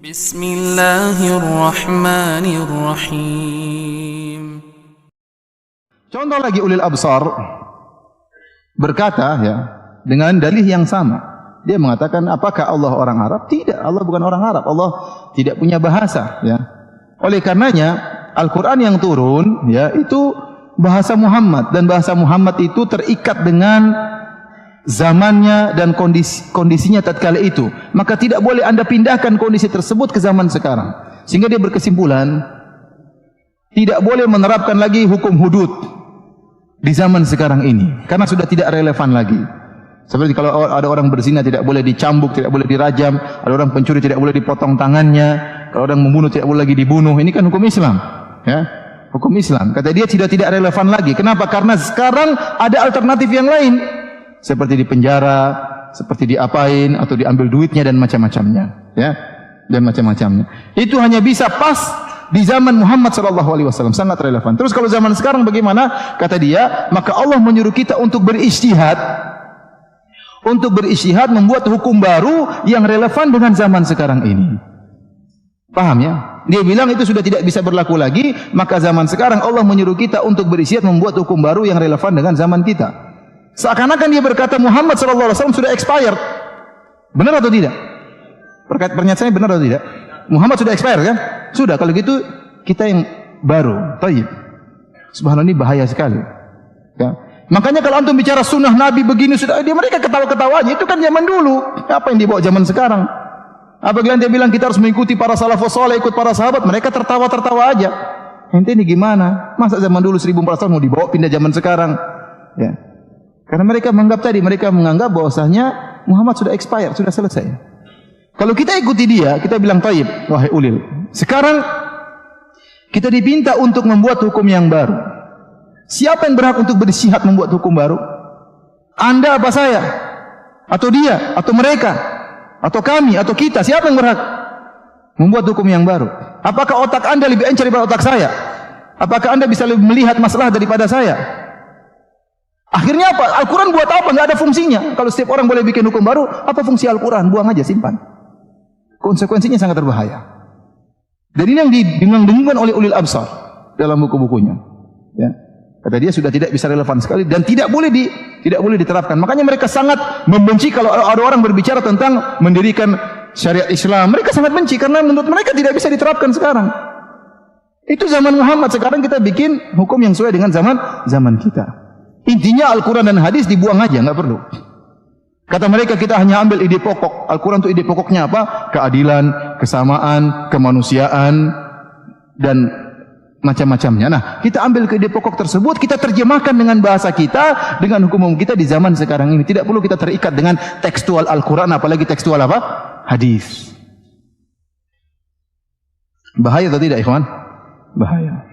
Bismillahirrahmanirrahim. Contoh lagi ulil absar berkata ya dengan dalih yang sama. Dia mengatakan apakah Allah orang Arab? Tidak, Allah bukan orang Arab. Allah tidak punya bahasa ya. Oleh karenanya Al-Qur'an yang turun ya itu bahasa Muhammad, dan bahasa Muhammad itu terikat dengan zamannya dan kondisinya tatkala itu. Maka tidak boleh Anda pindahkan kondisi tersebut ke zaman sekarang. Sehingga dia berkesimpulan tidak boleh menerapkan lagi hukum hudud di zaman sekarang ini karena sudah tidak relevan lagi. Seperti kalau ada orang berzina tidak boleh dicambuk, tidak boleh dirajam, ada orang pencuri tidak boleh dipotong tangannya, kalau orang membunuh tidak boleh lagi dibunuh. Ini kan hukum Islam, ya. Hukum Islam. Kata dia tidak relevan lagi. Kenapa? Karena sekarang ada alternatif yang lain. Seperti di penjara, seperti diapain atau diambil duitnya dan macam-macamnya, ya. Dan macam-macamnya. Itu hanya bisa pas di zaman Muhammad SAW, sangat relevan. Terus kalau zaman sekarang bagaimana? Kata dia, maka Allah menyuruh kita untuk beristihad, membuat hukum baru yang relevan dengan zaman sekarang ini. Paham ya? Dia bilang itu sudah tidak bisa berlaku lagi, maka zaman sekarang Allah menyuruh kita untuk beristihad membuat hukum baru yang relevan dengan zaman kita. Seakan-akan dia berkata Muhammad SAW sudah expired. Benar atau tidak? Pernyataannya benar atau tidak? Muhammad sudah expired kan? Sudah, kalau gitu kita yang baru. Taib. Subhanallah, ini bahaya sekali. Ya. Makanya kalau antum bicara sunnah Nabi begini sudah, mereka ketawa-ketawa aja. Itu kan zaman dulu. Apa yang dibawa zaman sekarang? Apabila dia bilang kita harus mengikuti para salafus saleh, ikut para sahabat, mereka tertawa-tertawa aja. Ente ini gimana? Masa zaman dulu 1400 tahun mau dibawa pindah zaman sekarang? Ya. Karena mereka menganggap bahwasanya Muhammad sudah expired, sudah selesai. Kalau kita ikuti dia, kita bilang taib, wahai ulil. Sekarang kita diminta untuk membuat hukum yang baru. Siapa yang berhak untuk beristihad membuat hukum baru? Anda apa saya? Atau dia? Atau mereka? Atau kami? Atau kita? Siapa yang berhak membuat hukum yang baru? Apakah otak Anda lebih encer daripada otak saya? Apakah Anda bisa lebih melihat masalah daripada saya? Akhirnya apa? Al-Quran buat apa? Enggak ada fungsinya. Kalau setiap orang boleh bikin hukum baru, apa fungsi Al-Quran? Buang aja, simpan. Konsekuensinya sangat berbahaya. Dan ini yang didengung-dengungkan oleh ulil absar dalam buku-bukunya. Ya. Kata dia sudah tidak bisa relevan sekali dan tidak boleh diterapkan. Makanya mereka sangat membenci kalau ada orang berbicara tentang mendirikan syariat Islam. Mereka sangat benci karena menurut mereka tidak bisa diterapkan sekarang. Itu zaman Muhammad, sekarang kita bikin hukum yang sesuai dengan zaman kita. Intinya Al-Quran dan hadis dibuang aja, enggak perlu. Kata mereka kita hanya ambil ide pokok. Al-Quran itu ide pokoknya apa? Keadilan, kesamaan, kemanusiaan dan macam-macamnya. Nah, kita ambil ke ide pokok tersebut, kita terjemahkan dengan bahasa kita, dengan hukum kita di zaman sekarang ini. Tidak perlu kita terikat dengan tekstual Al-Quran, apalagi tekstual apa? Hadis. Bahaya atau tidak, ikhwan? Bahaya.